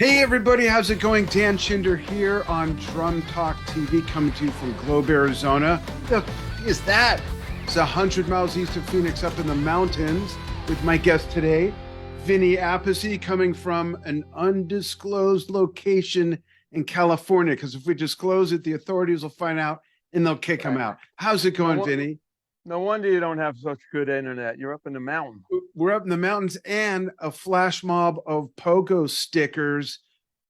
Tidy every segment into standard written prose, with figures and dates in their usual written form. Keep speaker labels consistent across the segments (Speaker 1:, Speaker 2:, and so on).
Speaker 1: Hey everybody, how's it going? Dan Shinder here on Drum Talk TV, coming to you from Globe, Arizona. The f- is that? It's 100 miles east of Phoenix, up in the mountains, with my guest today, Vinny Appice, coming from an undisclosed location in California. Because if we disclose it, the authorities will find out and they'll kick him
Speaker 2: Right.
Speaker 1: out. How's it
Speaker 2: No,
Speaker 1: going, Vinny?
Speaker 2: no wonder you don't have such good internet. You're up in the mountain.
Speaker 1: We're up in the mountains, and a flash mob of pogo stickers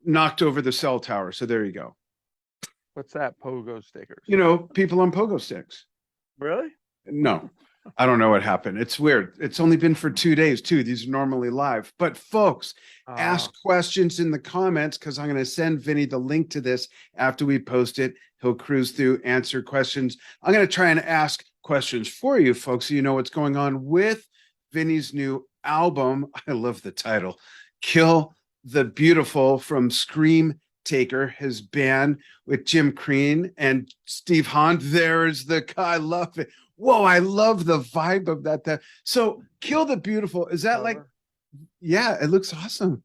Speaker 1: knocked over the cell tower. So there you go.
Speaker 2: What's that? Pogo stickers.
Speaker 1: People on pogo sticks.
Speaker 2: Really?
Speaker 1: No, I don't know what happened. It's weird. It's only been for 2 days, too. These are normally live. But folks, ask questions in the comments because I'm going to send Vinny the link to this after we post it. He'll cruise through, answer questions. I'm going to try and ask questions for you, folks, so you know what's going on with Vinny's new album. I love the title, Kill the Beautiful, from Scream Taker, his band with Jim Crean and Steve Honde. There is the I love it. Whoa, I love the vibe of that. So, Kill the Beautiful, is that like, yeah, it looks awesome.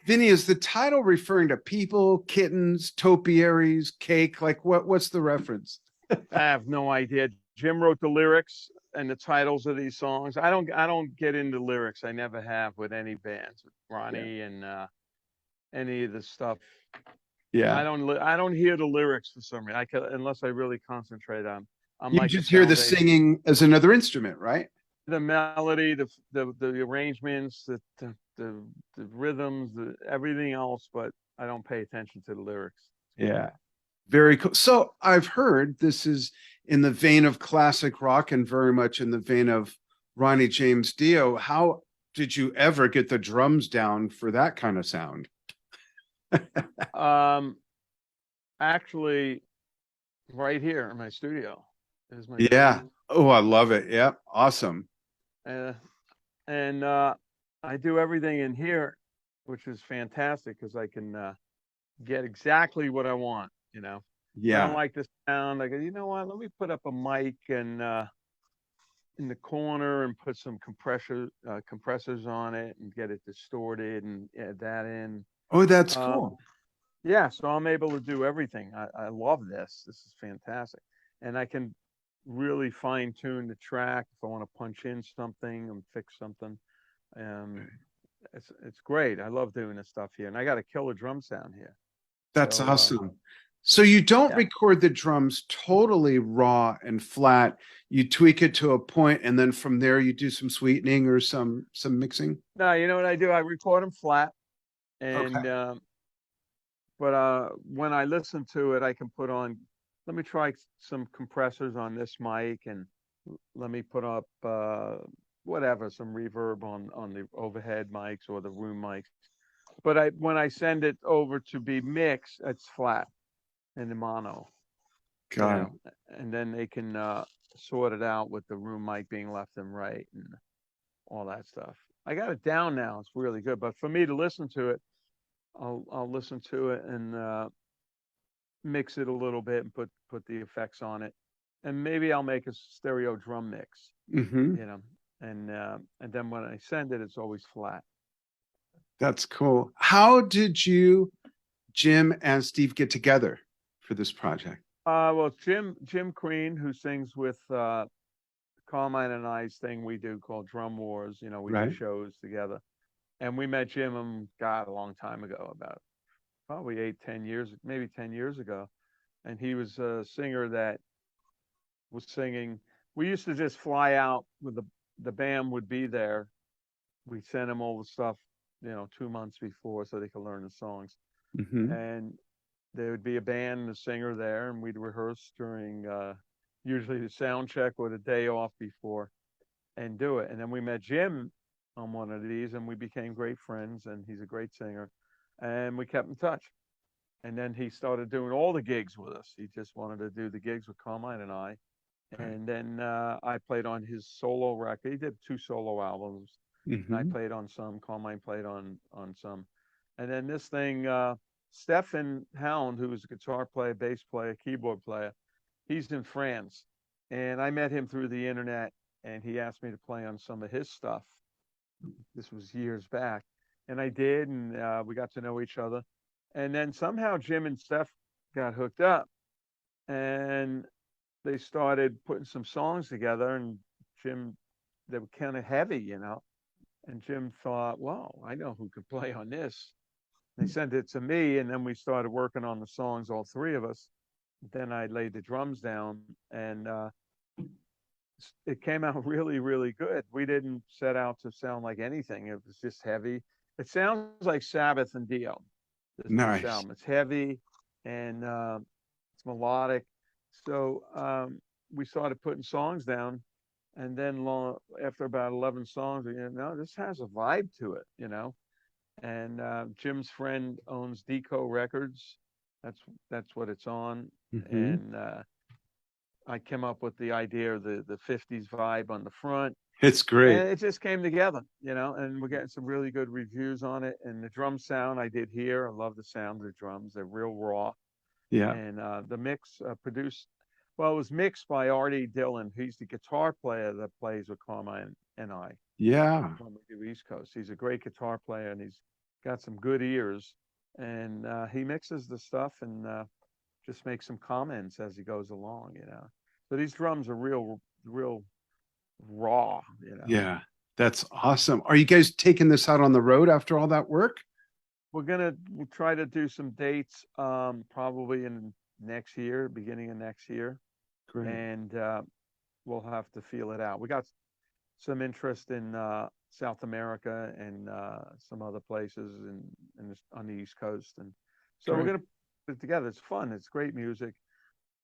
Speaker 1: Vinny, is the title referring to people, kittens, topiaries, cake? Like what's the reference?
Speaker 2: I have no idea. Jim wrote the lyrics and the titles of these songs. I don't get into lyrics. I never have with any bands, with Ronnie and any of the stuff.
Speaker 1: Yeah.
Speaker 2: I don't hear the lyrics for some reason. Unless I really concentrate on. I'm
Speaker 1: You
Speaker 2: like a
Speaker 1: just hear the
Speaker 2: sound agent.
Speaker 1: singing as another instrument, right?
Speaker 2: The melody, the arrangements, the rhythms, everything else, but I don't pay attention to the lyrics.
Speaker 1: Yeah. Very cool. So I've heard this is in the vein of classic rock and very much in the vein of Ronnie James Dio. How did you ever get the drums down for that kind of sound?
Speaker 2: Um, Actually, right here in my studio is my
Speaker 1: Yeah.
Speaker 2: drum.
Speaker 1: Oh, I love it. Yeah. Awesome.
Speaker 2: Uh, and I do everything in here, which is fantastic because I can get exactly what I want. If I don't
Speaker 1: Yeah.
Speaker 2: like the sound, I go, you know what? Let me put up a mic and in the corner and put some compressors on it and get it distorted and add that in.
Speaker 1: Oh, that's
Speaker 2: Um,
Speaker 1: cool.
Speaker 2: yeah, so I'm able to do everything. I love this. This is fantastic, and I can really fine tune the track if I want to punch in something and fix something. Um, it's great. I love doing this stuff here, and I got a killer drum sound here.
Speaker 1: That's
Speaker 2: So
Speaker 1: awesome. So you don't
Speaker 2: yeah,
Speaker 1: record the drums totally raw and flat. You tweak it to a point, and then from there you do some sweetening or some mixing.
Speaker 2: no, you know what I do? I record them flat,
Speaker 1: Okay.
Speaker 2: and but when I listen to it, I can put on. Let me try some compressors on this mic, and let me put up whatever, some reverb on the overhead mics or the room mics. But when I send it over to be mixed, it's flat in the mono,
Speaker 1: Got it.
Speaker 2: and then they can sort it out with the room mic being left and right and all that stuff. I got it down now; it's really good. But for me to listen to it, I'll listen to it and mix it a little bit and put the effects on it, and maybe I'll make a stereo drum mix,
Speaker 1: Hmm.
Speaker 2: you know, and then when I send it, it's always flat.
Speaker 1: That's cool. How did you, Jim, and Steve get together for this project?
Speaker 2: Well, Jim Crean, who sings with Carmine and I's thing we do called Drum Wars. We do
Speaker 1: Right.
Speaker 2: shows together, and we met Jim, God, a long time ago, about probably 8, 10 years, maybe 10 years ago, and he was a singer that was singing. We used to just fly out with the band would be there. We sent them all the stuff, 2 months before so they could learn the songs.
Speaker 1: Hmm.
Speaker 2: And there would be a band and a singer there, and we'd rehearse during usually the sound check or the day off before and do it. And then we met Jim on one of these, and we became great friends, and he's a great singer. And we kept in touch. And then he started doing all the gigs with us. He just wanted to do the gigs with Carmine and I.
Speaker 1: Right.
Speaker 2: And then I played on his solo record. He did 2 solo albums, and I
Speaker 1: Hmm.
Speaker 2: played on some. Carmine played on some. And then this thing, Steph and Hound, who's a guitar player, bass player, keyboard player, he's in France, and I met him through the internet, and he asked me to play on some of his stuff. This was years back, And I did, and we got to know each other. And then somehow Jim and Steph got hooked up, and they started putting some songs together. And Jim, they were kind of heavy, you know. And Jim thought, "Wow, I know who could play on this." They sent it to me, and then we started working on the songs, all three of us. Then I laid the drums down, and it came out really, really good. We didn't set out to sound like anything. It was just heavy. It sounds like Sabbath and Dio. This
Speaker 1: Nice.
Speaker 2: album. It's heavy and it's melodic. So we started putting songs down, and then after about 11 songs, we, you know, this has a vibe to it, you know. And Jim's friend owns Deco Records. That's what it's on.
Speaker 1: Mm-hmm.
Speaker 2: And I came up with the idea of the 50s vibe on the front,
Speaker 1: It's great.
Speaker 2: and it just came together, you know. And we're getting some really good reviews on it. And the drum sound I did here, I love the sound of the drums. They're real raw.
Speaker 1: Yeah.
Speaker 2: And the mix produced, well, it was mixed by R.D. Dillon. He's the guitar player that plays with Carmine and I
Speaker 1: Yeah.
Speaker 2: when we do East Coast. He's a great guitar player, and he's got some good ears. And he mixes the stuff and just makes some comments as he goes along, you know. So these drums are real raw, you know.
Speaker 1: Yeah. That's awesome. Are you guys taking this out on the road after all that work?
Speaker 2: We'll try to do some dates probably in next year, beginning of next year,
Speaker 1: Great.
Speaker 2: and we'll have to feel it out. We got some interest in South America and some other places on the East Coast, and so we're
Speaker 1: Great.
Speaker 2: gonna put it together. It's fun. It's great music,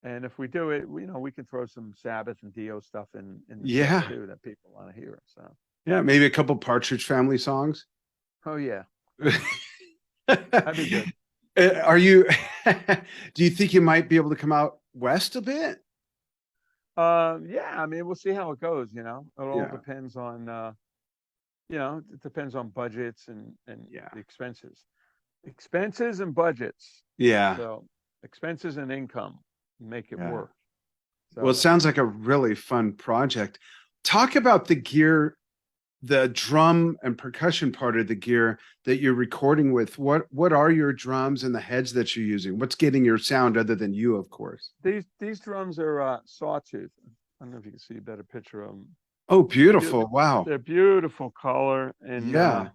Speaker 2: and if we do it, you know, we can throw some Sabbath and Dio stuff in the set
Speaker 1: Yeah.
Speaker 2: too that people want to hear. So,
Speaker 1: Yeah. Maybe a couple Partridge Family songs.
Speaker 2: oh yeah, that'd be good.
Speaker 1: Are you, do you think you might be able to come out west a bit?
Speaker 2: Yeah, I mean, we'll see how it goes, you know. It all
Speaker 1: Yeah.
Speaker 2: depends on you know, it depends on budgets and
Speaker 1: Yeah.
Speaker 2: the expenses. Expenses and budgets.
Speaker 1: Yeah.
Speaker 2: So expenses and income make it
Speaker 1: Yeah.
Speaker 2: work.
Speaker 1: Well, it
Speaker 2: So
Speaker 1: sounds like a really fun project. Talk about the gear, the drum and percussion part of the gear that you're recording with. What are your drums and the heads that you're using? What's getting your sound other than you, of course?
Speaker 2: these drums are sawtooth. I don't know if you can see a better picture of them.
Speaker 1: Oh,
Speaker 2: Beau-
Speaker 1: beautiful. Wow.
Speaker 2: They're beautiful color and
Speaker 1: Yeah.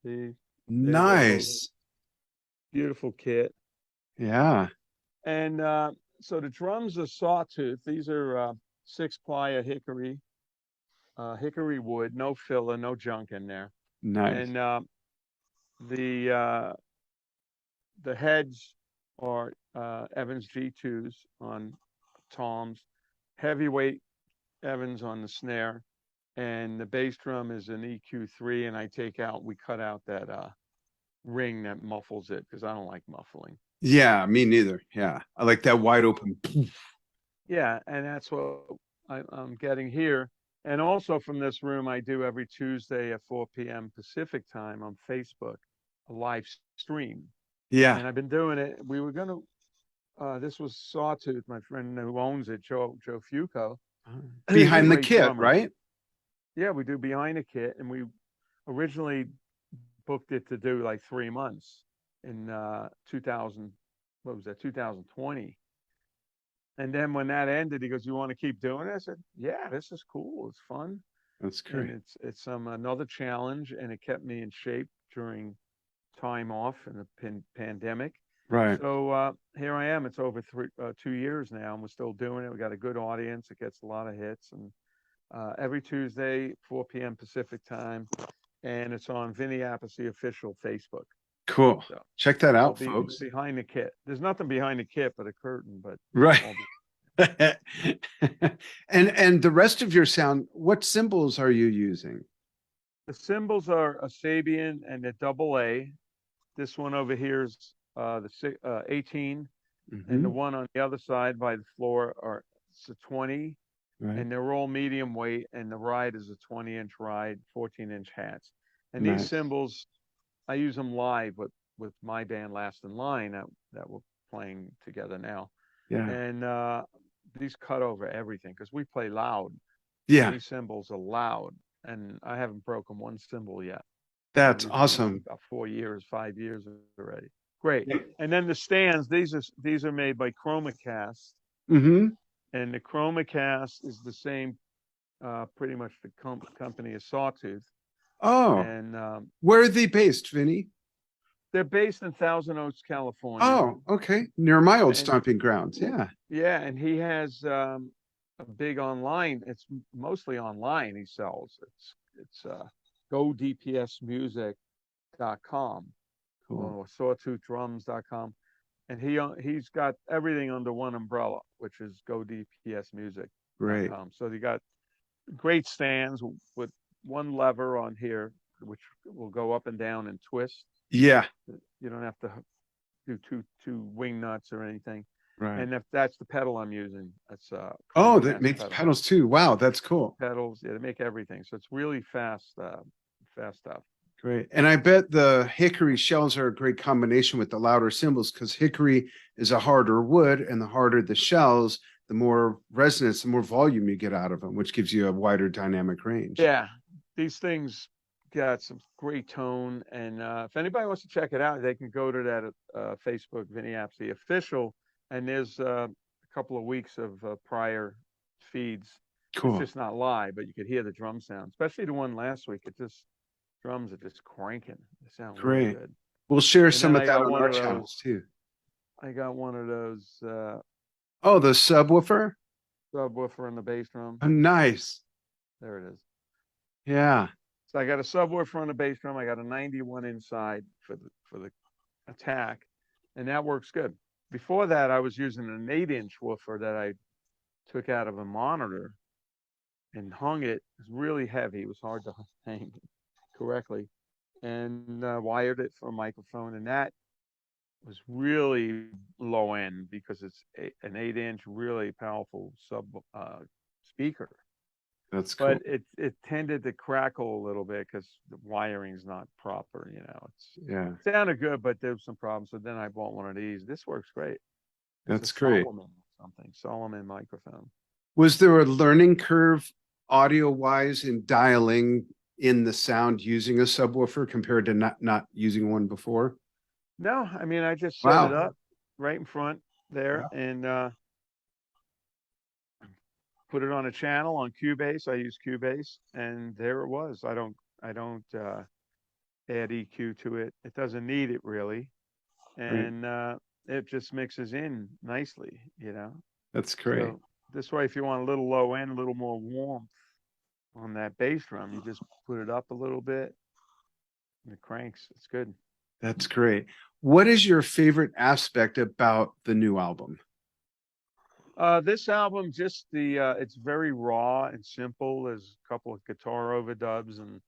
Speaker 2: the there's our logo.
Speaker 1: Nice.
Speaker 2: Beautiful kit.
Speaker 1: Yeah.
Speaker 2: And so the drums are sawtooth. These are 6-ply hickory wood, no filler, no junk in there.
Speaker 1: Nice.
Speaker 2: And the uh, the heads are Evans G2s on toms, heavyweight Evans on the snare, and the bass drum is an EQ3. And we cut out that ring that muffles it because I don't like muffling.
Speaker 1: Yeah, me neither. Yeah. I like that wide open.
Speaker 2: Yeah, and that's what I'm getting here. And also from this room, I do every Tuesday at 4 p.m. Pacific time on Facebook, a live stream.
Speaker 1: Yeah.
Speaker 2: And I've been doing it. We were going to, this was Sawtooth, my friend who owns it, Joe Fuco. He's a
Speaker 1: Behind the
Speaker 2: great
Speaker 1: kit,
Speaker 2: drummer.
Speaker 1: right?
Speaker 2: Yeah, we do Behind the Kit. And we originally booked it to do like 3 months in 2000, what was that, 2020. And then when that ended, he goes, "You want to keep doing it?" I said, "Yeah, this is cool. It's fun,
Speaker 1: That's
Speaker 2: and
Speaker 1: great.
Speaker 2: it's another challenge, and it kept me in shape during time off in the pandemic."
Speaker 1: Right.
Speaker 2: So here I am. It's over 2 years now, and we're still doing it. We got a good audience. It gets a lot of hits, and every Tuesday, 4 p.m. Pacific time, and it's on Vinny Appice official Facebook.
Speaker 1: Cool.
Speaker 2: So
Speaker 1: Check that
Speaker 2: all
Speaker 1: out, folks.
Speaker 2: behind the kit. There's nothing behind the kit but a curtain, but
Speaker 1: Right.
Speaker 2: all
Speaker 1: And the rest of your sound, what cymbals are you using?
Speaker 2: the cymbals are a Sabian and a double A. This one over here is the 18, and the
Speaker 1: Mhm.
Speaker 2: one on the other side by the floor are it's a 20,
Speaker 1: Right.
Speaker 2: and they're all medium weight. And the ride is a 20-inch ride, 14-inch hats. And these
Speaker 1: Nice.
Speaker 2: cymbals, I use them live with my band Last in Line that we're playing together now.
Speaker 1: Yeah.
Speaker 2: And these cut over everything because we play loud. And
Speaker 1: Yeah.
Speaker 2: these cymbals are loud, and I haven't broken one cymbal yet.
Speaker 1: That's
Speaker 2: He's been with
Speaker 1: awesome.
Speaker 2: about 4 years, 5 years already. Great.
Speaker 1: Yeah.
Speaker 2: And then the stands, these are made by ChromaCast,
Speaker 1: Mm-hmm.
Speaker 2: and the ChromaCast is the same, pretty much the company as Sawtooth,
Speaker 1: Oh,
Speaker 2: and
Speaker 1: where are they based, Vinny?
Speaker 2: they're based in Thousand Oaks, California.
Speaker 1: Oh, okay. Near my old
Speaker 2: And
Speaker 1: stomping grounds. Yeah.
Speaker 2: yeah, and he has a big online. It's mostly online. He sells. It's godpsmusic.com
Speaker 1: Cool.
Speaker 2: or sawtoothdrums.com, and he's got everything under one umbrella, which is
Speaker 1: Great.
Speaker 2: godpsmusic.com. So he got great stands with one lever on here, which will go up and down and twist.
Speaker 1: Yeah.
Speaker 2: You don't have to do two wing nuts or anything.
Speaker 1: Right.
Speaker 2: And if that's the pedal I'm using, that's
Speaker 1: Oh, that
Speaker 2: ChromaCast
Speaker 1: makes
Speaker 2: pedal.
Speaker 1: pedals too. Wow, that's cool.
Speaker 2: Pedals, yeah, they make everything. So it's really fast stuff.
Speaker 1: Great. And I bet the hickory shells are a great combination with the louder cymbals because hickory is a harder wood, and the harder the shells, the more resonance, the more volume you get out of them, which gives you a wider dynamic range.
Speaker 2: Yeah, these things got some great tone. And if anybody wants to check it out, they can go to that Facebook, Vinny Appice Official, and there's a couple of weeks of prior feeds.
Speaker 1: Cool.
Speaker 2: It's just not live, but you could hear the drum sound, especially the one last week. Drums are just cranking. They sound really
Speaker 1: Great.
Speaker 2: good.
Speaker 1: We'll share
Speaker 2: And
Speaker 1: some
Speaker 2: then
Speaker 1: of
Speaker 2: I
Speaker 1: that
Speaker 2: got
Speaker 1: on
Speaker 2: one
Speaker 1: our
Speaker 2: of those-
Speaker 1: channels too.
Speaker 2: I got one of those
Speaker 1: Oh, the subwoofer?
Speaker 2: subwoofer and the bass drum.
Speaker 1: Oh, nice.
Speaker 2: There it is.
Speaker 1: Yeah.
Speaker 2: So I got a subwoofer on the bass drum. I got a 91 inside for the attack, and that works good. Before that, I was using an 8-inch woofer that I took out of a monitor and hung it. It was really heavy. It was hard to hang correctly, and wired it for a microphone, and that was really low end because it's an 8-inch, really powerful speaker.
Speaker 1: That's cool.
Speaker 2: But it tended to crackle a little bit because the wiring's not proper. It sounded good, but there was some problems. So then I bought one of these. This works great.
Speaker 1: That's great.
Speaker 2: Solomon microphone.
Speaker 1: Was there a learning curve audio wise in dialing in the sound using a subwoofer compared to not using one before?
Speaker 2: No, I mean, I just set it up right in front there and put it on a channel on Cubase. I use Cubase, and there it was. I don't add EQ to it. It doesn't need it really, and it just mixes in nicely.
Speaker 1: That's great.
Speaker 2: So this way, if you want a little low end, a little more warmth on that bass drum, you just put it up a little bit, and it cranks. It's good.
Speaker 1: That's great. What is your favorite aspect about the new album?
Speaker 2: This album, just it's very raw and simple. There's a couple of guitar overdubs, and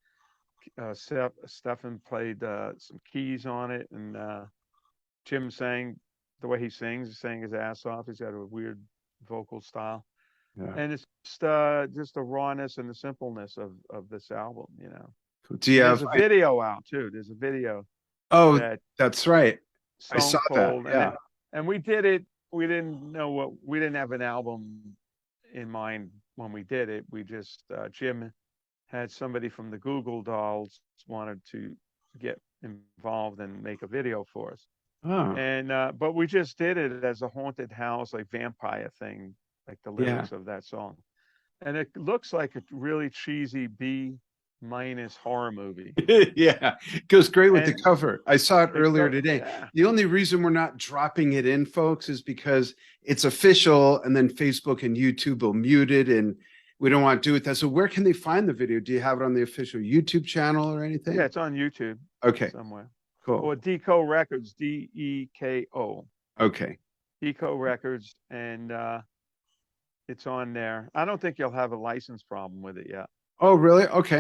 Speaker 2: Stephen played some keys on it, and Jim sang the way he sings. He sang his ass off. He's got a weird vocal style, and it's just the rawness and the simpleness of this album.
Speaker 1: Do you have
Speaker 2: There's a video out too? There's a video.
Speaker 1: Oh, that's right. I saw
Speaker 2: Cold,
Speaker 1: that. Yeah.
Speaker 2: And we did it. We didn't have an album in mind when we did it. We just, Jim had somebody from the Google Dolls wanted to get involved and make a video for us.
Speaker 1: Oh.
Speaker 2: And, but we just did it as a haunted house, like vampire thing, like the lyrics of that song. And it looks like a really cheesy B- horror movie.
Speaker 1: Yeah, it goes great with the cover. I saw it earlier today.
Speaker 2: Yeah.
Speaker 1: The only reason we're not dropping it in, folks, is because it's official, and then Facebook and YouTube will mute it, and we don't want to do it. That. So where can they find the video? Do you have it on the official YouTube channel or anything?
Speaker 2: Yeah, it's on YouTube.
Speaker 1: Okay.
Speaker 2: Somewhere.
Speaker 1: Cool.
Speaker 2: Or Deco Records, DEKO.
Speaker 1: Okay.
Speaker 2: Deco Records, and it's on there. I don't think you'll have a license problem with it yet.
Speaker 1: Oh, really? Okay.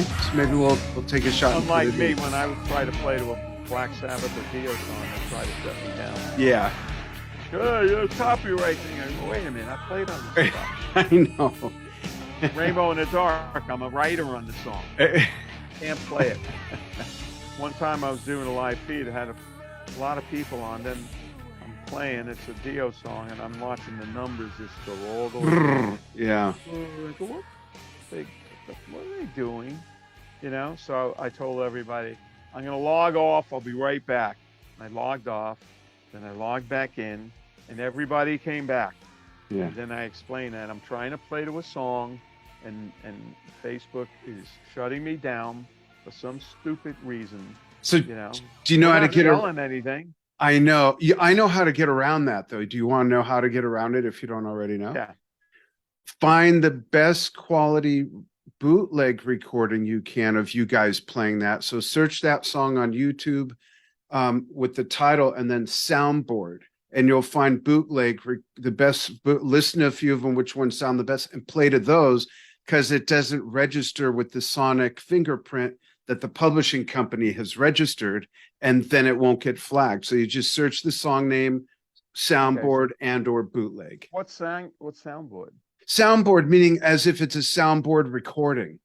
Speaker 1: So maybe we'll take a shot.
Speaker 2: Unlike me, when I would try to play to a Black Sabbath or Dio song, they try to shut me down.
Speaker 1: Yeah.
Speaker 2: You're copyright thing. I go, wait a minute, I played on this stuff.
Speaker 1: I know.
Speaker 2: Rainbow in the Dark, I'm a writer on the song. Can't play it. One time I was doing a live feed, I had a lot of people on, then I'm playing, it's a Dio song, and I'm watching the numbers just go all the way.
Speaker 1: Yeah.
Speaker 2: I go, what are they doing? You know, so I told everybody, I'm going to log off. I'll be right back. I logged off. Then I logged back in, and everybody came back.
Speaker 1: Yeah.
Speaker 2: And then I explained that I'm trying to play to a song, and Facebook is shutting me down for some stupid reason.
Speaker 1: So,
Speaker 2: you know,
Speaker 1: do you know how to get
Speaker 2: around anything?
Speaker 1: I know. I know how to get around that, though. Do you want to know how to get around it if you don't already know?
Speaker 2: Yeah.
Speaker 1: Find the best quality bootleg recording you can of you guys playing that. So search that song on YouTube with the title and then soundboard, and you'll find bootleg, the best. Listen to a few of them, which ones sound the best, and play to those, because it doesn't register with the sonic fingerprint that the publishing company has registered, and then it won't get flagged. So you just search the song name, soundboard, and or bootleg.
Speaker 2: What soundboard?
Speaker 1: Soundboard meaning as if it's a soundboard recording.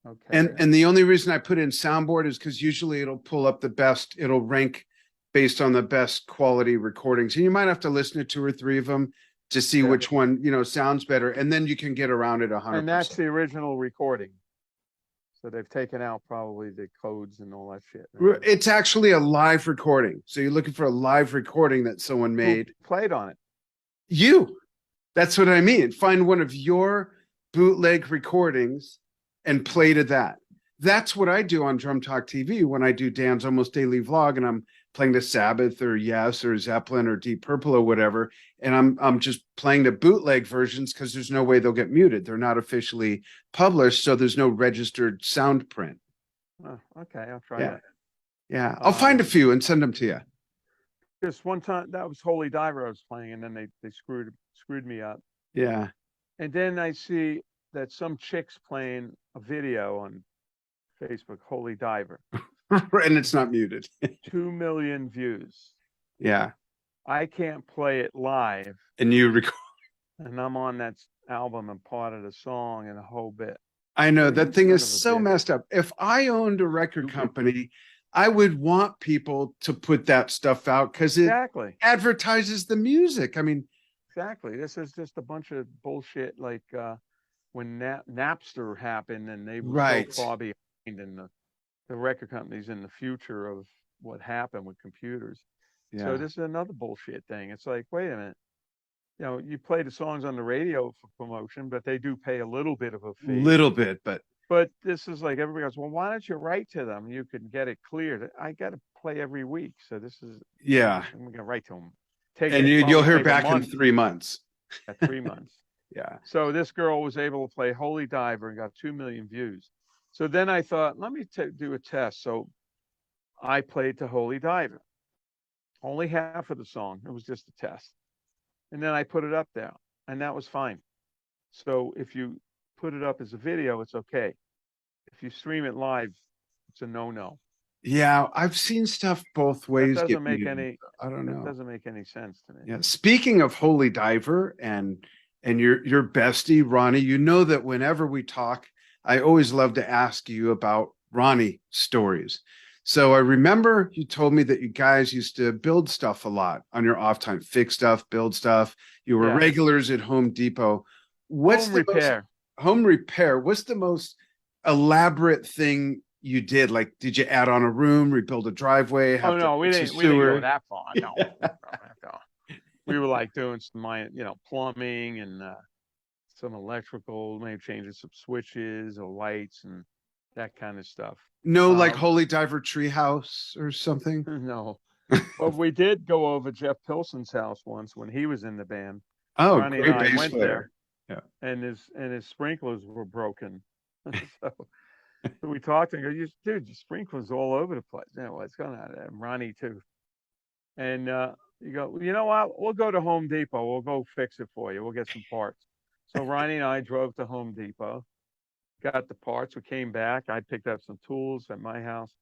Speaker 2: Okay.
Speaker 1: And the only reason I put in soundboard is because usually it'll pull up the best, it'll rank based on the best quality recordings. And you might have to listen to 2 or 3 of them to see which one, sounds better. And then you can get around it 100%.
Speaker 2: And that's the original recording. So they've taken out probably the codes and all that shit. Right?
Speaker 1: It's actually a live recording. So you're looking for a live recording that someone made.
Speaker 2: Who played on it?
Speaker 1: That's what I mean. Find one of your bootleg recordings and play to that. That's what I do on Drum Talk TV when I do Dan's Almost Daily Vlog, and I'm playing the Sabbath or Yes or Zeppelin or Deep Purple or whatever, and I'm just playing the bootleg versions because there's no way they'll get muted. They're not officially published, so there's no registered sound print.
Speaker 2: Oh, okay, I'll try that.
Speaker 1: Yeah, I'll find a few and send them to you.
Speaker 2: Just one time, that was Holy Diver I was playing, and then they screwed me up.
Speaker 1: Yeah.
Speaker 2: And then I see that some chick's playing a video on Facebook, Holy Diver.
Speaker 1: And it's not muted.
Speaker 2: 2 million views.
Speaker 1: Yeah.
Speaker 2: I can't play it live.
Speaker 1: And you record.
Speaker 2: And I'm on that album and part of the song and a whole bit.
Speaker 1: I know that thing is so messed up. If I owned a record company, I would want people to put that stuff out because it advertises the music. I mean,
Speaker 2: exactly. This is just a bunch of bullshit. Like when Napster happened, and they were so far behind in the record companies in the future of what happened with computers. Yeah. So this is another bullshit thing. It's like, wait a minute. You play the songs on the radio for promotion, but they do pay a little bit of a fee.
Speaker 1: Little bit,
Speaker 2: But this is like, everybody goes, well, why don't you write to them? You can get it cleared. I got to play every week. So this is, I'm going to write to them.
Speaker 1: You'll hear back in 3 months.
Speaker 2: 3 months.
Speaker 1: Yeah.
Speaker 2: So this girl was able to play Holy Diver and got 2 million views. So then I thought, let me do a test. So I played to Holy Diver. Only half of the song. It was just a test. And then I put it up there, and that was fine. So if you put it up as a video, it's okay. If you stream it live, it's a no-no.
Speaker 1: Yeah, I've seen stuff both ways.
Speaker 2: That doesn't make any.
Speaker 1: I don't know.
Speaker 2: It doesn't make any sense to me.
Speaker 1: Yeah. Speaking of Holy Diver and your bestie Ronnie, you know that whenever we talk, I always love to ask you about Ronnie Stories. So I remember you told me that you guys used to build stuff a lot on your off time, fix stuff, build stuff. You were regulars at Home Depot.
Speaker 2: Home
Speaker 1: repair. What's the most elaborate thing you did? Like, did you add on a room, rebuild a driveway?
Speaker 2: We didn't go that far. No. We were like doing some, plumbing and some electrical, maybe changing some switches or lights and that kind of stuff.
Speaker 1: No, like Holy Diver Treehouse or something?
Speaker 2: No. But we did go over Jeff Pilson's house once when he was in the band.
Speaker 1: Oh,
Speaker 2: Ronnie
Speaker 1: great
Speaker 2: and I
Speaker 1: bass
Speaker 2: went
Speaker 1: player.
Speaker 2: there, and his sprinklers were broken. So we talked and go, dude, your sprinklers all over the place. What's going on? And Ronnie too. And you go, you know what? We'll go to Home Depot. We'll go fix it for you. We'll get some parts. So Ronnie and I drove to Home Depot, got the parts. We came back. I picked up some tools at my house,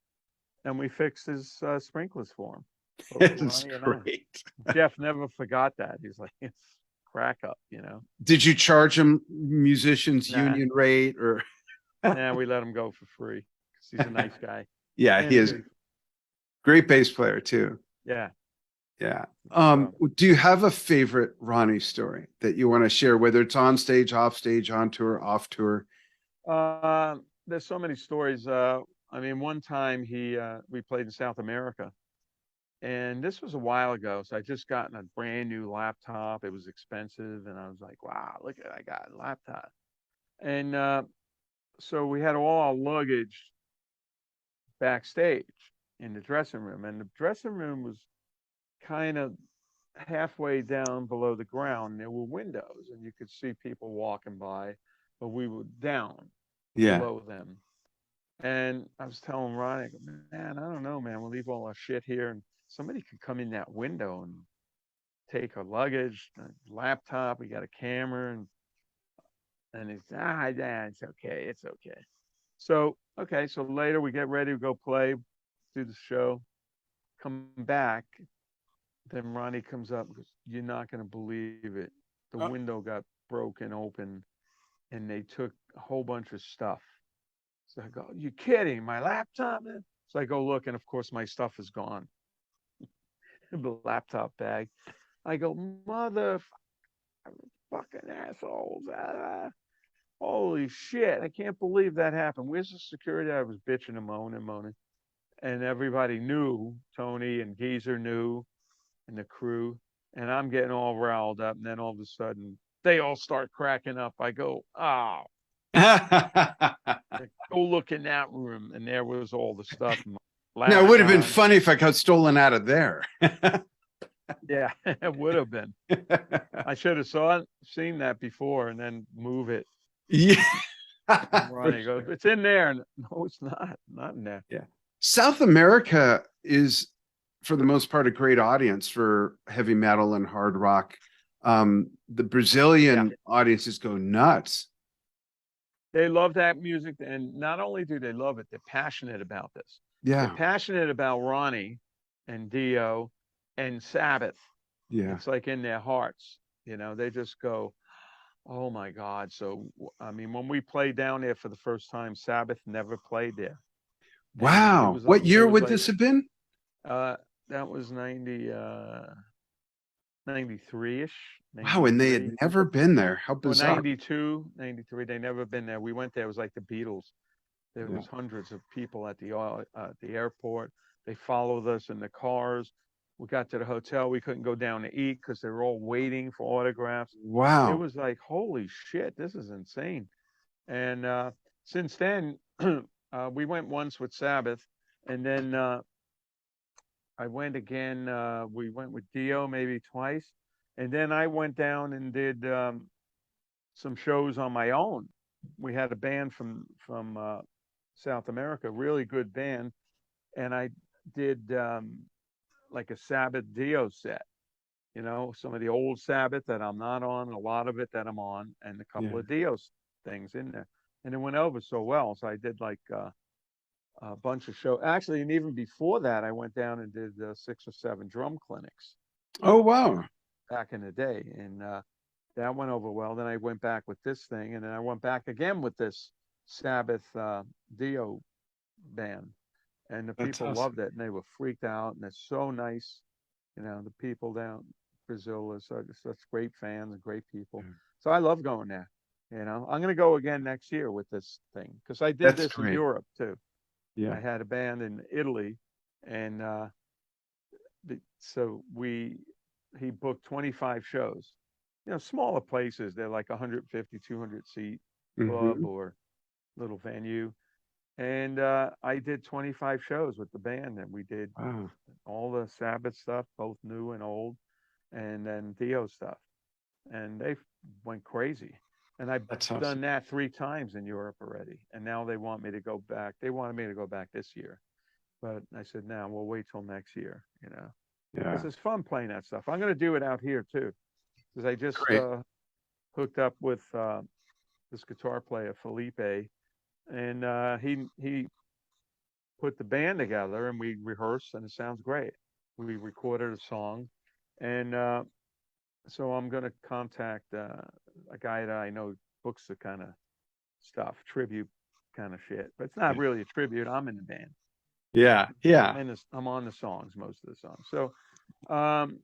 Speaker 2: and we fixed his sprinklers for him. Both
Speaker 1: It's
Speaker 2: Ronnie and I.
Speaker 1: great.
Speaker 2: Jeff never forgot that. He's like, it's crack up, you know.
Speaker 1: Did you charge him musicians
Speaker 2: Nah,
Speaker 1: union rate or?
Speaker 2: nah, we let him go for free because he's a nice guy
Speaker 1: Yeah,
Speaker 2: and
Speaker 1: he
Speaker 2: a
Speaker 1: is
Speaker 2: good,
Speaker 1: great bass player too.
Speaker 2: yeah.
Speaker 1: Yeah.
Speaker 2: So,
Speaker 1: Do you have a favorite Ronnie story that you want to share, whether it's on stage, off stage, on tour, off tour?
Speaker 2: there's so many stories. I mean, one time we played in South America, and this was a while ago. So I just gotten a brand new laptop. It was expensive, and I was like, wow, look at I got a laptop. And so we had all our luggage backstage in the dressing room, and the dressing room was kind of halfway down below the ground. There were windows, and you could see people walking by, but we were down
Speaker 1: Yeah.
Speaker 2: below them. And I was telling Ronnie, I go, man, I don't know, man. We'll leave all our shit here, and somebody could come in that window and take our luggage, laptop. We got a camera, and it's yeah, it's okay, it's okay. So okay, so later we get ready to go play, do the show, come back. Then Ronnie comes up and goes, "You're not going to believe it. The
Speaker 1: Oh.
Speaker 2: window got broken open, and they took a whole bunch of stuff." So I go, "You kidding? My laptop, man?" So I go look, and of course my stuff is gone. The laptop bag. I go, "Mother fucking assholes! Holy shit! I can't believe that happened. Where's the security?" I was bitching and moaning, and everybody knew. Tony and Geezer knew, and the crew, and I'm getting all riled up. And then all of a sudden, they all start cracking up. I go, "Oh, go look in that room," and there was all the stuff.
Speaker 1: Now, it would have been
Speaker 2: Laptop.
Speaker 1: funny if I got stolen out of there.
Speaker 2: Yeah, it would have been. I should have seen that before, and then move it.
Speaker 1: Yeah.
Speaker 2: Ronnie goes, "It's in there." And, no, it's not in there.
Speaker 1: Yeah. South America is, for the most part, a great audience for heavy metal and hard rock. The Brazilian audiences go nuts.
Speaker 2: They love that music, and not only do they love it, they're passionate about this. They're
Speaker 1: Yeah.
Speaker 2: passionate about Ronnie and Dio and Sabbath.
Speaker 1: Yeah.
Speaker 2: It's like in their hearts. They just go, "Oh my God." So, I mean, when we played down there for the first time, Sabbath never played there. And it
Speaker 1: Wow.
Speaker 2: was
Speaker 1: What
Speaker 2: it
Speaker 1: year
Speaker 2: was
Speaker 1: would
Speaker 2: like
Speaker 1: this have been?
Speaker 2: that was 93-ish,
Speaker 1: Wow. And they
Speaker 2: 93.
Speaker 1: had never been there. How
Speaker 2: Or
Speaker 1: bizarre.
Speaker 2: 92, 93. They never been there. We went there. It was like the Beatles. There
Speaker 1: Yeah.
Speaker 2: was hundreds of people at the airport. They followed us in the cars. We got to the hotel. We couldn't go down to eat because they were all waiting for autographs. It
Speaker 1: Wow.
Speaker 2: was like, holy shit, this is insane. And since then, we went once with Sabbath, and then I went again. We went with Dio maybe twice, and then I went down and did some shows on my own. We had a band from South America, really good band, and I did like a Sabbath Dio set. Some of the old Sabbath that I'm not on, a lot of it that I'm on, and a couple
Speaker 1: Yeah.
Speaker 2: of Dio things in there. And it went over so well. So I did like a bunch of shows. Actually, and even before that, I went down and did 6 or 7 drum clinics
Speaker 1: Oh, wow.
Speaker 2: back in the day. And that went over well. Then I went back with this thing, and then I went back again with this Sabbath Dio band. And the
Speaker 1: That's
Speaker 2: people
Speaker 1: awesome.
Speaker 2: loved it, and they were freaked out, and they're so nice. The people down Brazil is such great fans and great people.
Speaker 1: Yeah.
Speaker 2: So I love going there. I'm going to go again next year with this thing because I did
Speaker 1: That's
Speaker 2: this in
Speaker 1: great.
Speaker 2: Europe too.
Speaker 1: Yeah.
Speaker 2: I had a band in Italy, and so he booked 25 shows. Smaller places. They're like 150, 200 seat club
Speaker 1: Hmm.
Speaker 2: or little venue. And I did 25 shows with the band, and we did
Speaker 1: Wow.
Speaker 2: all the Sabbath stuff, both new and old, and then Dio stuff. And they went crazy. And I've
Speaker 1: That's awesome.
Speaker 2: done that 3 times in Europe already. And now they want me to go back. They wanted me to go back this year. But I said, no, we'll wait till next year,
Speaker 1: Yeah.
Speaker 2: because it's fun playing that stuff. I'm going to do it out here too, because I just
Speaker 1: Great.
Speaker 2: hooked up with this guitar player, Felipe, and he put the band together, and we rehearsed, and it sounds great. We recorded a song, and so I'm going to contact a guy that I know books the kind of stuff, tribute kind of shit. But it's not really a tribute. I'm in the band.
Speaker 1: Yeah. Yeah.
Speaker 2: I'm on the songs, most of the songs. Um,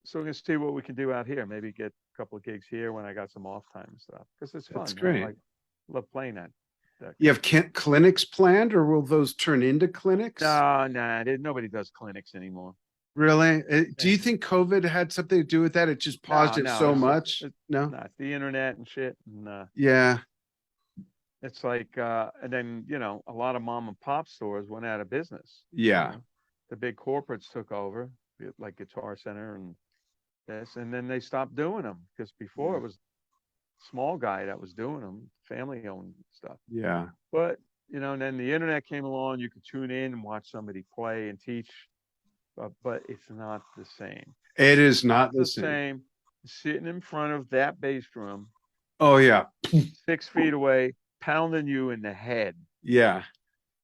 Speaker 2: so we're gonna see what we can do out here. Maybe get a couple of gigs here when I got some off time and stuff. Because it's
Speaker 1: That's
Speaker 2: fun, man. I
Speaker 1: great.
Speaker 2: like love playing that
Speaker 1: You
Speaker 2: kind
Speaker 1: have
Speaker 2: of stuff.
Speaker 1: clinics planned, or will those turn into clinics?
Speaker 2: No, nah, nobody does clinics anymore.
Speaker 1: Really? Do
Speaker 2: Yeah.
Speaker 1: you think COVID had something to do with that? It just paused
Speaker 2: No,
Speaker 1: it
Speaker 2: no,
Speaker 1: so much?
Speaker 2: it's
Speaker 1: No?
Speaker 2: no, it's the internet and shit, and
Speaker 1: Yeah.
Speaker 2: it's like, and then a lot of mom and pop stores went out of business.
Speaker 1: Yeah.
Speaker 2: The big corporates took over, like Guitar Center and this, and then they stopped doing them because before it was small guy that was doing them, family owned stuff.
Speaker 1: Yeah.
Speaker 2: But and then the internet came along. You could tune in and watch somebody play and teach, but it's not the same.
Speaker 1: It is
Speaker 2: Not
Speaker 1: not the
Speaker 2: the
Speaker 1: same.
Speaker 2: same. Sitting in front of that bass drum,
Speaker 1: Oh, yeah.
Speaker 2: 6 feet away, pounding you in the head,
Speaker 1: Yeah.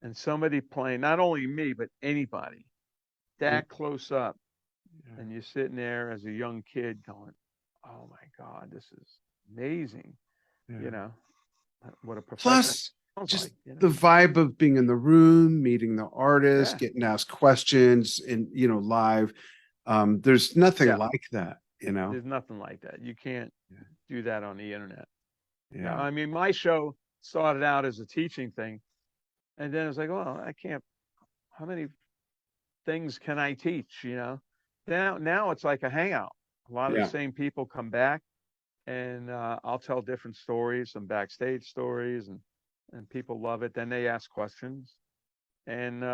Speaker 2: and somebody playing not only me but anybody that close up, and you're sitting there as a young kid going, "Oh my God, this is amazing!"
Speaker 1: Yeah.
Speaker 2: You know what a professional
Speaker 1: Plus,
Speaker 2: sounds
Speaker 1: just
Speaker 2: like.
Speaker 1: the vibe of being in the room, meeting the artist,
Speaker 2: Yeah,
Speaker 1: getting asked questions and, live. There's nothing
Speaker 2: yeah.
Speaker 1: like that.
Speaker 2: There's nothing like that. You can't
Speaker 1: Yeah.
Speaker 2: do that on the internet. No,
Speaker 1: Yeah.
Speaker 2: I mean, my show started out as a teaching thing, and then it's like, well, I can't. How many things can I teach? Now it's like a hangout. A lot of the
Speaker 1: Yeah.
Speaker 2: same people come back, and I'll tell different stories, some backstage stories, and people love it. Then they ask questions, and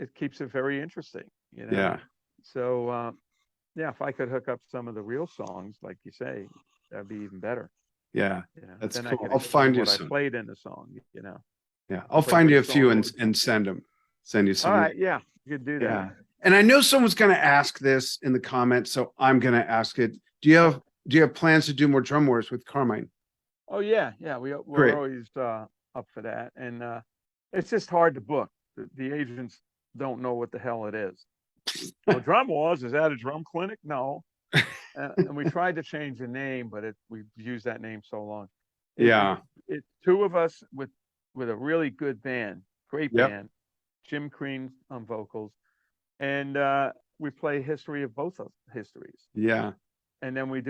Speaker 2: it keeps it very interesting.
Speaker 1: Yeah.
Speaker 2: So yeah, if I could hook up some of the real songs, like you say, that'd be even better.
Speaker 1: Yeah. That's
Speaker 2: Then I
Speaker 1: cool.
Speaker 2: could
Speaker 1: I'll
Speaker 2: explain
Speaker 1: find you
Speaker 2: what I
Speaker 1: some.
Speaker 2: played in the song.
Speaker 1: Yeah. I'll
Speaker 2: Play
Speaker 1: find you
Speaker 2: which
Speaker 1: a few
Speaker 2: song
Speaker 1: and
Speaker 2: goes on.
Speaker 1: and send them. Send you
Speaker 2: All
Speaker 1: some.
Speaker 2: right, yeah, you could do that.
Speaker 1: Yeah. And I know someone's going to ask this in the comments, so I'm going to ask it. Do you
Speaker 2: Yeah.
Speaker 1: have do you have plans to do more drum wars with Carmine?
Speaker 2: Oh yeah, yeah. We're
Speaker 1: Great.
Speaker 2: always up for that, and it's just hard to book. The agents don't know what the hell it is. Well, Drum Wars, is that a drum clinic? No. And we tried to change the name, but we've used that name so long. It
Speaker 1: Yeah.
Speaker 2: it two of us with a really good band, great
Speaker 1: Yep.
Speaker 2: band, Jim Crean on vocals, and we play history of both of histories.
Speaker 1: Yeah.
Speaker 2: And then we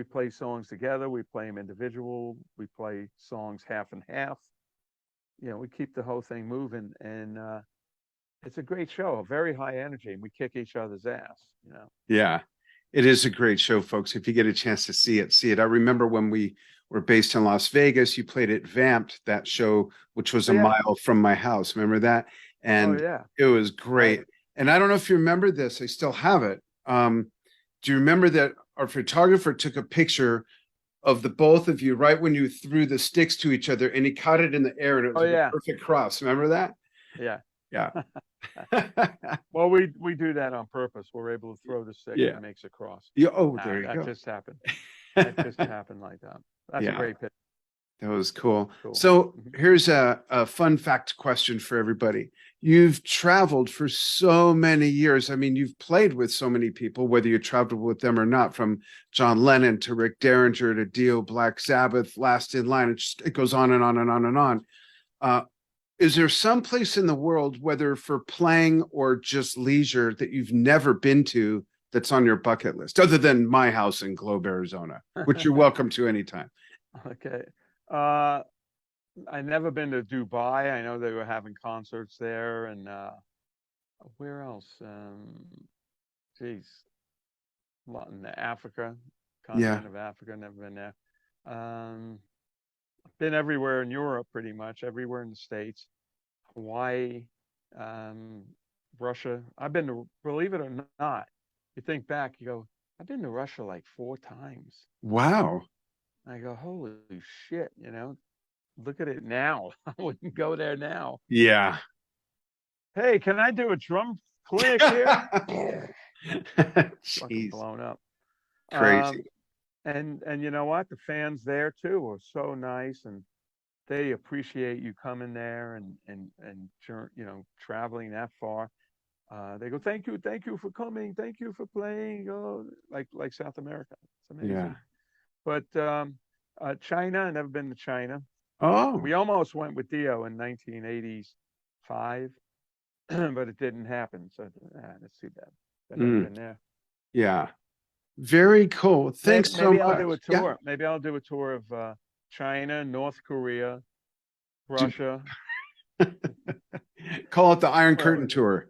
Speaker 2: play songs together, we play them individual, we play songs half and half. We keep the whole thing moving, and it's a great show, a very high energy, and we kick each other's ass.
Speaker 1: Yeah. It is a great show, folks. If you get a chance to see it, see it. I remember when we were based in Las Vegas, you played at Vamped, that show, which was
Speaker 2: Oh
Speaker 1: a
Speaker 2: yeah,
Speaker 1: mile from my house. Remember that?
Speaker 2: oh
Speaker 1: And
Speaker 2: yeah,
Speaker 1: it was
Speaker 2: right.
Speaker 1: great. And I don't know if you remember this, I still have it. Do you remember that our photographer took a picture of the both of you right when you threw the sticks to each other and he caught it in the air and it was
Speaker 2: Oh
Speaker 1: like a
Speaker 2: yeah,
Speaker 1: perfect cross? Remember that?
Speaker 2: yeah.
Speaker 1: Yeah.
Speaker 2: Well, we do that on purpose. We're able to throw the stick and
Speaker 1: Yeah.
Speaker 2: it makes a cross.
Speaker 1: Yeah. Oh, there you
Speaker 2: That
Speaker 1: go.
Speaker 2: just happened. That just happened like that. That's a
Speaker 1: Yeah.
Speaker 2: great picture.
Speaker 1: That was cool.
Speaker 2: Cool.
Speaker 1: So
Speaker 2: Mhm.
Speaker 1: here's a fun fact question for everybody. You've traveled for so many years. I mean, you've played with so many people, whether you traveled with them or not, from John Lennon to Rick Derringer to Dio, Black Sabbath, Last in Line. It goes on and on and on and on. Uh, is there some place in the world, whether for playing or just leisure, that you've never been to that's on your bucket list, other than my house in Globe, Arizona, which you're welcome to anytime?
Speaker 2: Okay. Uh, I never been to Dubai. I know they were having concerts there, and where else? Geez, in Africa,
Speaker 1: Yeah.
Speaker 2: continent of Africa. Never been there. Um, been everywhere in Europe, pretty much everywhere in the States, Hawaii, um, Russia. I've been to, believe it or not, you think back, you go, I've been to Russia like 4 times.
Speaker 1: Wow.
Speaker 2: I go, holy shit. Look at it now. I wouldn't go there now.
Speaker 1: Yeah.
Speaker 2: Hey, can I do a drum clinic here? Fucking
Speaker 1: Jeez.
Speaker 2: blown up. Um,
Speaker 1: Crazy.
Speaker 2: and you know what? The fans there too are so nice, and they appreciate you coming there and traveling that far. They go, thank you for coming, thank you for playing. Oh, like South America, it's amazing.
Speaker 1: Yeah.
Speaker 2: But China, I've never been to China.
Speaker 1: Oh,
Speaker 2: We almost went with Dio in 1985, but it didn't happen. So that's too bad. I've never been there.
Speaker 1: yeah. Very cool. Thanks so
Speaker 2: Maybe
Speaker 1: much.
Speaker 2: I'll do a tour. Maybe I'll do a tour of China, North Korea, Russia.
Speaker 1: Call it the Iron Curtain Tour.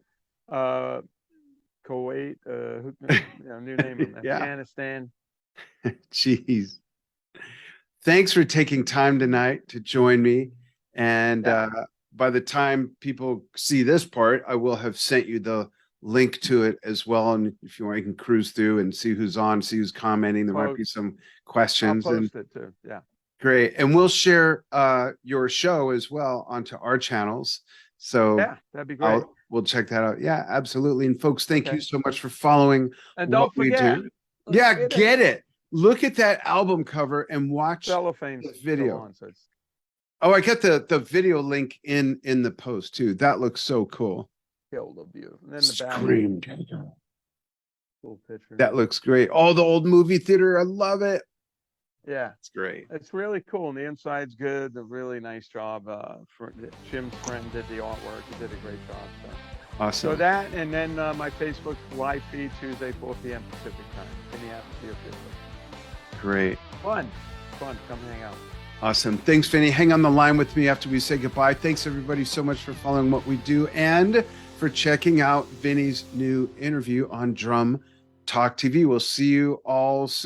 Speaker 2: Kuwait, new name, Afghanistan.
Speaker 1: Jeez. Thanks for taking time tonight to join me. And by the time people see this part, I will have sent you the link to it as well. And if you want, you can cruise through and see who's on, see who's commenting. There might be some questions.
Speaker 2: I'll post it too. Yeah.
Speaker 1: Great. And we'll share your show as well onto our channels. So
Speaker 2: yeah, that'd be great.
Speaker 1: We'll check that out. Yeah, absolutely. And folks, thank you so much for following
Speaker 2: and don't forget,
Speaker 1: we do. Get it. Look at that album cover and watch
Speaker 2: the
Speaker 1: video.
Speaker 2: On, so
Speaker 1: oh, I got the video link in the post too. That looks so cool.
Speaker 2: Beautiful. And then
Speaker 1: Scream.
Speaker 2: Cool picture.
Speaker 1: That looks great. Oh, the old movie theater. I love it.
Speaker 2: Yeah,
Speaker 1: it's great.
Speaker 2: It's really cool, and the inside's good. A really nice job. Jim's friend did the artwork. He did a great job. So.
Speaker 1: Awesome.
Speaker 2: So that, and then my Facebook live feed Tuesday, 4 p.m. Pacific time. Vinny Appice official.
Speaker 1: Great.
Speaker 2: Fun. Come hang out.
Speaker 1: Awesome. Thanks, Vinny. Hang on the line with me after we say goodbye. Thanks everybody so much for following what we do and for checking out Vinny's new interview on Drum Talk TV. We'll see you all soon.